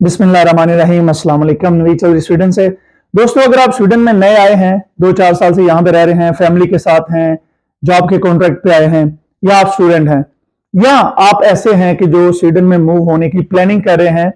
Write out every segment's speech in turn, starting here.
बिस्मिल्लाहिर्रहमानिर्रहीम। अस्सलाम वालेकुम। नवीद चौधरी स्वीडन से। दोस्तों, अगर आप स्वीडन में नए आए हैं, 2-4 साल से यहाँ पे रह रहे हैं, फैमिली के साथ हैं, जॉब के कॉन्ट्रैक्ट पे आए हैं, या आप स्टूडेंट हैं, या आप ऐसे हैं कि जो स्वीडन में मूव होने की प्लानिंग कर रहे हैं,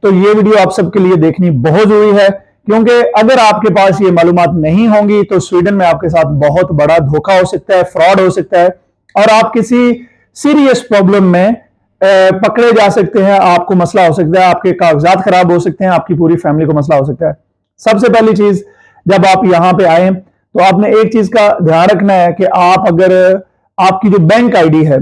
तो ये वीडियो आप सबके लिए देखनी बहुत जरूरी है। क्योंकि अगर आपके पास ये मालूमात नहीं होंगी तो स्वीडन में आपके साथ बहुत बड़ा धोखा हो सकता है, फ्रॉड हो सकता है, और आप किसी सीरियस प्रॉब्लम में पकड़े जा सकते हैं। आपको मसला हो सकता है, आपके कागजात खराब हो सकते हैं, आपकी पूरी फैमिली को मसला हो सकता है। सबसे पहली चीज, जब आप यहां पे आए तो आपने एक चीज का ध्यान रखना है कि आप अगर आपकी जो बैंक आईडी है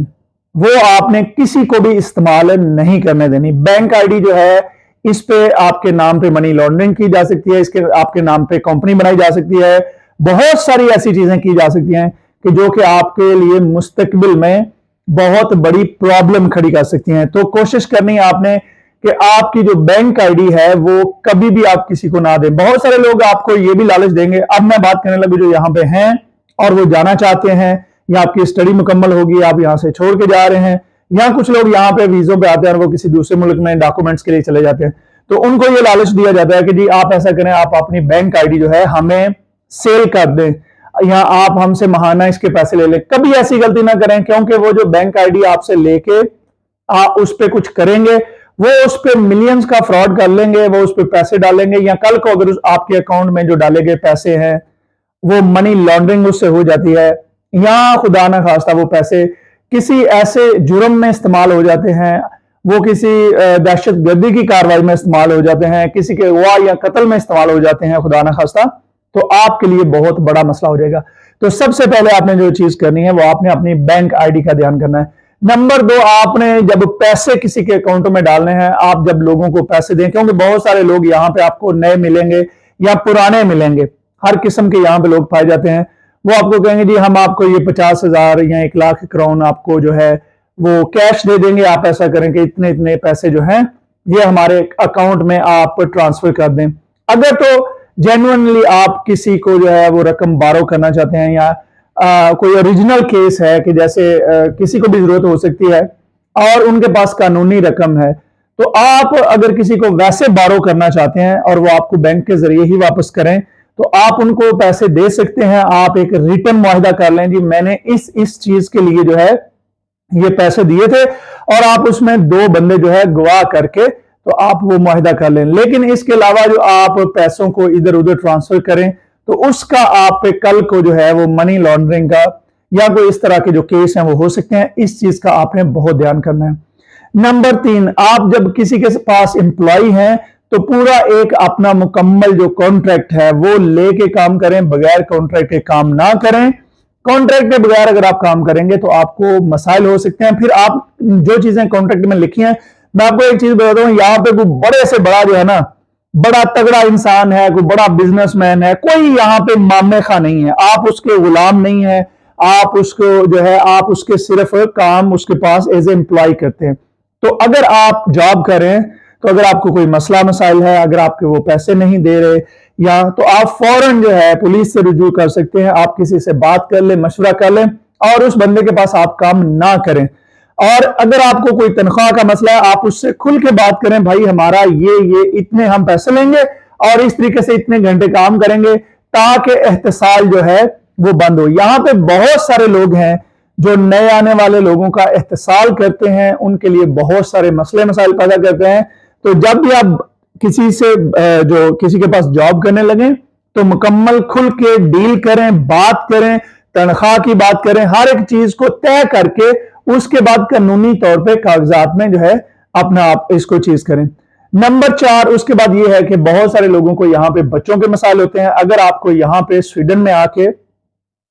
वो आपने किसी को भी इस्तेमाल नहीं करने देनी। बैंक आईडी जो है, इस पे आपके नाम पे मनी लॉन्ड्रिंग की जा सकती है, इसके आपके नाम पे कंपनी बनाई जा सकती है, बहुत सारी ऐसी चीजें की जा सकती हैं कि जो कि आपके लिए मुस्तकबिल में बहुत बड़ी प्रॉब्लम खड़ी कर सकती हैं। तो कोशिश करनी है आपने कि आपकी जो बैंक आईडी है वो कभी भी आप किसी को ना दें। बहुत सारे लोग आपको ये भी लालच देंगे। अब मैं बात करने लगी जो यहाँ पे हैं और वो जाना चाहते हैं, या आपकी स्टडी मुकम्मल होगी, आप यहाँ से छोड़ के जा रहे हैं, या कुछ लोग यहाँ पे वीजों पे आते हैं और वो किसी दूसरे मुल्क में डॉक्यूमेंट्स के लिए चले जाते हैं, तो उनको ये लालच दिया जाता है कि जी आप ऐसा करें, आप अपनी बैंक आईडी जो है हमें सेल कर दें, या आप हमसे महाना इसके पैसे ले लें। कभी ऐसी गलती ना करें, क्योंकि वो जो बैंक आईडी आपसे लेके आप उस पर कुछ करेंगे, वो उस पर मिलियंस का फ्रॉड कर लेंगे, वो उस पर पैसे डालेंगे, या कल को अगर आपके अकाउंट में जो डाले गए पैसे हैं वो मनी लॉन्ड्रिंग उससे हो जाती है, या खुदा ना खास्ता वो पैसे किसी ऐसे जुर्म में इस्तेमाल हो जाते हैं, वो किसी दहशत गर्दी की कार्रवाई में इस्तेमाल हो जाते हैं, किसी के अगवा या कत्ल में इस्तेमाल हो जाते हैं, खुदा ना खास्ता, तो आपके लिए बहुत बड़ा मसला हो जाएगा। तो सबसे पहले आपने जो चीज करनी है वो आपने अपनी बैंक आईडी का ध्यान करना है। नंबर 2, आपने जब पैसे किसी के अकाउंटों में डालने हैं, आप जब लोगों को पैसे दें, क्योंकि बहुत सारे लोग यहाँ पे आपको नए मिलेंगे या पुराने मिलेंगे, हर किस्म के यहाँ पे लोग पाए जाते हैं। वो आपको कहेंगे जी हम आपको ये 50,000 या 1,00,000 क्राउन आपको जो है वो कैश दे देंगे, आप ऐसा करें कि इतने इतने पैसे जो हैं ये हमारे अकाउंट में आप ट्रांसफर कर दें। अगर तो जेन्युइनली आप किसी को जो है वो रकम बारो करना चाहते हैं, या कोई ओरिजिनल केस है कि जैसे किसी को भी जरूरत हो सकती है और उनके पास कानूनी रकम है, तो आप अगर किसी को वैसे बारो करना चाहते हैं और वो आपको बैंक के जरिए ही वापस करें, तो आप उनको पैसे दे सकते हैं। आप एक रिटर्न मुआहिदा कर लें, जी मैंने इस चीज के लिए जो है ये पैसे दिए थे, और आप उसमें 2 बंदे जो है गवाह करके तो आप वो मुआहिदा कर लें। लेकिन इसके अलावा जो आप पैसों को इधर उधर ट्रांसफर करें, तो उसका आप पे कल को जो है वो मनी लॉन्ड्रिंग का या कोई इस तरह के जो केस हैं वो हो सकते हैं। इस चीज का आपने बहुत ध्यान करना है। नंबर 3, आप जब किसी के पास एम्प्लॉय हैं तो पूरा एक अपना मुकम्मल जो कॉन्ट्रैक्ट है वो लेके काम करें, बगैर कॉन्ट्रैक्ट के काम ना करें। कॉन्ट्रैक्ट के बगैर अगर आप काम करेंगे तो आपको मसाइल हो सकते हैं। फिर आप जो चीजें कॉन्ट्रैक्ट में लिखी हैं, मैं आपको एक चीज बताता हूं, यहाँ पे कोई बड़े से बड़ा जो है ना, बड़ा तगड़ा इंसान है, कोई बड़ा बिजनेसमैन है, कोई यहाँ पे मामे खा नहीं है, आप उसके गुलाम नहीं है, आप उसको जो है आप उसके सिर्फ काम उसके पास एज ए एम्प्लॉय करते हैं। तो अगर आप जॉब करें, तो अगर आपको कोई मसला मसाइल है, अगर आपके वो पैसे नहीं दे रहे, या तो आप फौरन जो है पुलिस से रुजू कर सकते हैं, आप किसी से बात कर लें, मशवरा कर लें, और उस बंदे के पास आप काम ना करें। और अगर आपको कोई तनख्वाह का मसला है, आप उससे खुल के बात करें, भाई हमारा ये इतने हम पैसे लेंगे और इस तरीके से इतने घंटे काम करेंगे, ताकि एहतसाल जो है वो बंद हो। यहाँ पे बहुत सारे लोग हैं जो नए आने वाले लोगों का एहतसाल करते हैं, उनके लिए बहुत सारे मसले मसाइल पैदा करते हैं। तो जब भी आप किसी से जो किसी के पास जॉब करने लगे, तो मुकम्मल खुल के डील करें, बात करें, तनख्वाह की बात करें, हर एक चीज को तय करके उसके बाद कानूनी तौर पे कागजात में जो है अपना आप इसको चीज करें। नंबर 4, उसके बाद ये है कि बहुत सारे लोगों को यहाँ पे बच्चों के मसाइल होते हैं। अगर आपको यहाँ पे स्वीडन में आके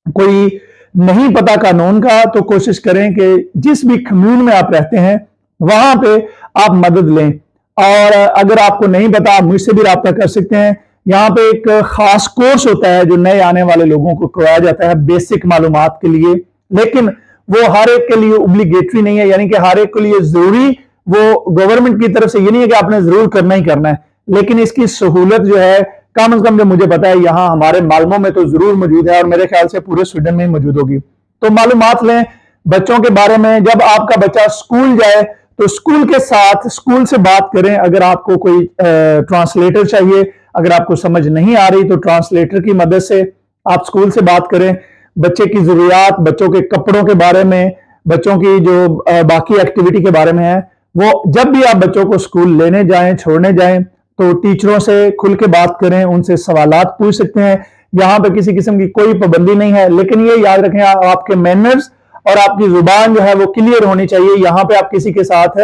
कोई नहीं पता कानून का, तो कोशिश करें कि जिस भी कम्यून में आप रहते हैं वहां पे आप मदद लें, और अगर आपको नहीं पता आप मुझसे भी रब्ता कर सकते हैं। यहाँ पे एक खास कोर्स होता है जो नए आने वाले लोगों को करवाया जाता है बेसिक मालूमात के लिए, लेकिन वो हर एक के लिए ओब्लिगेटरी नहीं है, यानी कि हर एक के लिए जरूरी वो गवर्नमेंट की तरफ से ये नहीं है कि आपने जरूर करना ही करना है, लेकिन इसकी सहूलत जो है कम से कम जो मुझे पता है यहाँ हमारे मालमों में तो जरूर मौजूद है, और मेरे ख्याल से पूरे स्वीडन में मौजूद होगी। तो मालूमात लें बच्चों के बारे में। जब आपका बच्चा स्कूल जाए तो स्कूल के साथ स्कूल से बात करें। अगर आपको कोई ट्रांसलेटर चाहिए, अगर आपको समझ नहीं आ रही तो ट्रांसलेटर की मदद से आप स्कूल से बात करें। बच्चे की जरूरियात, बच्चों के कपड़ों के बारे में, बच्चों की जो बाकी एक्टिविटी के बारे में है, वो जब भी आप बच्चों को स्कूल लेने जाएं, छोड़ने जाएं, तो टीचरों से खुल के बात करें, उनसे सवालात पूछ सकते हैं। यहां पे किसी किस्म की कोई पाबंदी नहीं है, लेकिन ये याद रखें आपके मैनर्स और आपकी जुबान जो है वो क्लियर होनी चाहिए। यहां पे आप किसी के साथ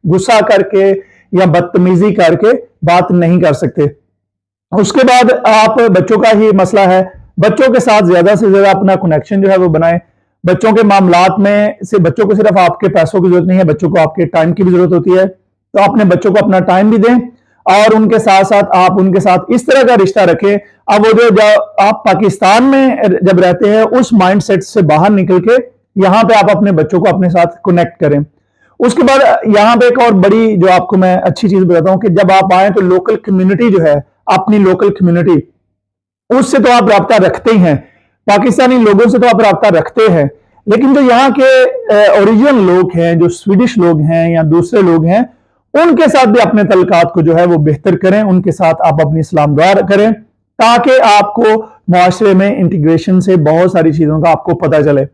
गुस्सा करके या बदतमीजी करके बात नहीं कर सकते। उसके बाद आप बच्चों का ही मसला है, बच्चों के साथ ज्यादा से ज्यादा अपना कनेक्शन जो है वो बनाएं। बच्चों के मामलात में से बच्चों को सिर्फ आपके पैसों की जरूरत नहीं है, बच्चों को आपके टाइम की भी जरूरत होती है। तो अपने बच्चों को अपना टाइम भी दें और उनके साथ साथ आप उनके साथ इस तरह का रिश्ता रखें। अब वो जो आप पाकिस्तान में जब रहते हैं उस माइंडसेट से बाहर निकल के यहां पे आप अपने बच्चों को अपने साथ कनेक्ट करें। उसके बाद यहां पे एक और बड़ी जो आपको मैं अच्छी चीज बताता हूं कि जब आप आए तो लोकल कम्युनिटी जो है, अपनी लोकल कम्युनिटी, उससे तो आप रब्ता रखते ही हैं, पाकिस्तानी लोगों से तो आप रब्ता रखते हैं, लेकिन जो यहाँ के ओरिजिनल लोग हैं, जो स्वीडिश लोग हैं या दूसरे लोग हैं, उनके साथ भी अपने तल्लुकात को जो है वो बेहतर करें। उनके साथ आप अपनी सलाम दुआ करें ताकि आपको मुआशरे में इंटीग्रेशन से बहुत सारी चीजों का आपको पता चले।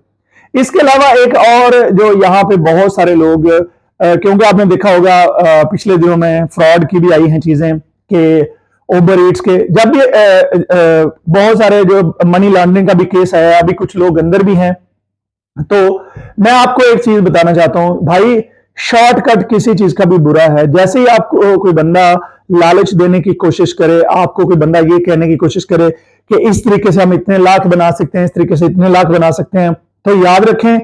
इसके अलावा एक और जो यहाँ पे बहुत सारे लोग, क्योंकि आपने देखा होगा पिछले दिनों में फ्रॉड की भी आई हैं चीजें कि ओबर ईट्स के, जब भी बहुत सारे जो मनी लॉन्ड्रिंग का भी केस आया, अभी कुछ लोग अंदर भी हैं। तो मैं आपको एक चीज बताना चाहता हूं भाई, शॉर्टकट किसी चीज का भी बुरा है। जैसे ही आपको कोई बंदा लालच देने की कोशिश करे, आपको कोई बंदा ये कहने की कोशिश करे कि इस तरीके से हम इतने लाख बना सकते हैं, इस तरीके से इतने लाख बना सकते हैं, तो याद रखें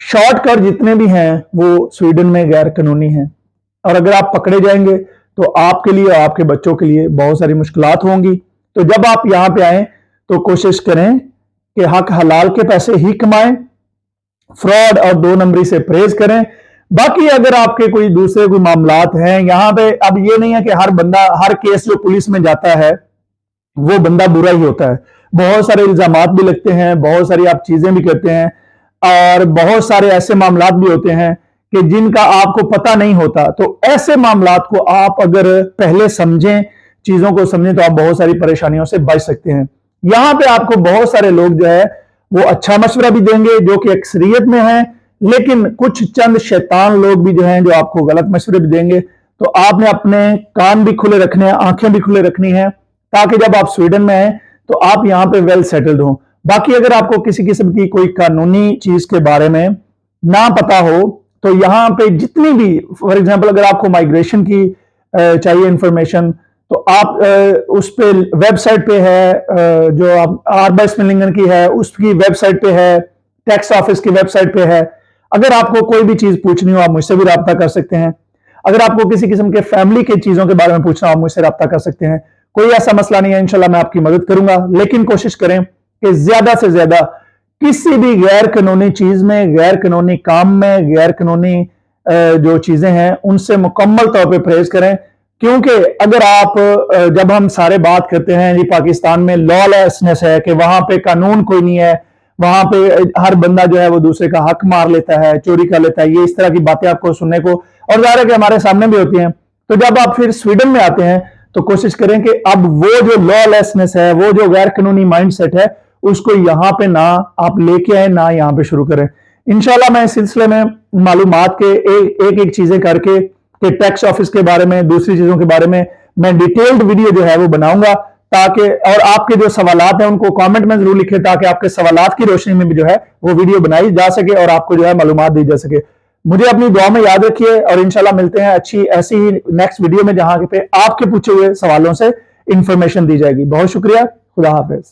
शॉर्टकट जितने भी हैं वो स्वीडन में गैर कानूनी हैं। और अगर आप पकड़े जाएंगे तो आपके लिए और आपके बच्चों के लिए बहुत सारी मुश्किलात होंगी। तो जब आप यहां पे आए तो कोशिश करें कि हक हलाल के पैसे ही कमाएं, फ्रॉड और दो नंबरी से परहेज करें। बाकी अगर आपके कोई दूसरे कोई मामलात हैं यहां पे, अब ये नहीं है कि हर बंदा, हर केस जो पुलिस में जाता है वो बंदा बुरा ही होता है। बहुत सारे इल्जामात भी लगते हैं, बहुत सारी आप चीजें भी करते हैं, और बहुत सारे ऐसे मामलात भी होते हैं कि जिनका आपको पता नहीं होता। तो ऐसे मामलात को आप अगर पहले समझें, चीजों को समझें, तो आप बहुत सारी परेशानियों से बच सकते हैं। यहां पे आपको बहुत सारे लोग जो है वो अच्छा मशवरा भी देंगे जो कि अक्सरियत में है, लेकिन कुछ चंद शैतान लोग भी जो हैं जो आपको गलत मशवरे भी देंगे। तो आपने अपने कान भी खुले रखने हैं, आंखें भी खुले रखनी है, ताकि जब आप स्वीडन में आए तो आप यहां पे वेल सेटल्ड हो। बाकी अगर आपको किसी किस्म की कोई कानूनी चीज के बारे में ना पता हो तो यहां पे जितनी भी, फॉर एग्जांपल अगर आपको माइग्रेशन की चाहिए इंफॉर्मेशन, तो आप उस पे वेबसाइट पे है, जो आप आर्बाइस्मिलिंगन की है उसकी वेबसाइट पे है, टैक्स ऑफिस की वेबसाइट पे है। अगर आपको कोई भी चीज पूछनी हो आप मुझसे भी रब्ता कर सकते हैं। अगर आपको किसी किस्म के फैमिली की चीजों के बारे में पूछना हो आप मुझसे रब्ता कर सकते हैं। कोई ऐसा मसला नहीं है, इंशाल्लाह मैं आपकी मदद करूंगा, लेकिन कोशिश करें कि ज्यादा से ज्यादा किसी भी गैर कानूनी चीज में, गैर कानूनी काम में, गैर कानूनी जो चीजें हैं उनसे मुकम्मल तौर पे परहेज करें। क्योंकि अगर आप, जब हम सारे बात करते हैं जी पाकिस्तान में लॉलेसनेस है कि वहां पे कानून कोई नहीं है, वहां पे हर बंदा जो है वो दूसरे का हक मार लेता है, चोरी कर लेता है, ये इस तरह की बातें आपको सुनने को और ज़ाहिर है कि हमारे सामने भी होती हैं। तो जब आप फिर स्वीडन में आते हैं तो कोशिश करें कि अब वो जो लॉलेसनेस है, वो जो गैर कानूनी माइंडसेट है, उसको यहां पे ना आप लेके आए, ना यहां पे शुरू करें। इंशाल्लाह मैं इस सिलसिले में मालूमात के एक एक चीजें करके कि टैक्स ऑफिस के बारे में, दूसरी चीजों के बारे में मैं डिटेल्ड वीडियो जो है वो बनाऊंगा, ताकि और आपके जो सवालात हैं उनको कमेंट में जरूर लिखें, ताकि आपके सवालात की रोशनी में भी जो है वो वीडियो बनाई जा सके और आपको जो है मालूमात दी जा सके। मुझे अपनी दुआ में याद रखिए और इंशाल्लाह मिलते हैं अच्छी ऐसी ही नेक्स्ट वीडियो में, जहां पे आपके पूछे हुए सवालों से इंफॉर्मेशन दी जाएगी। बहुत शुक्रिया, खुदा हाफिज।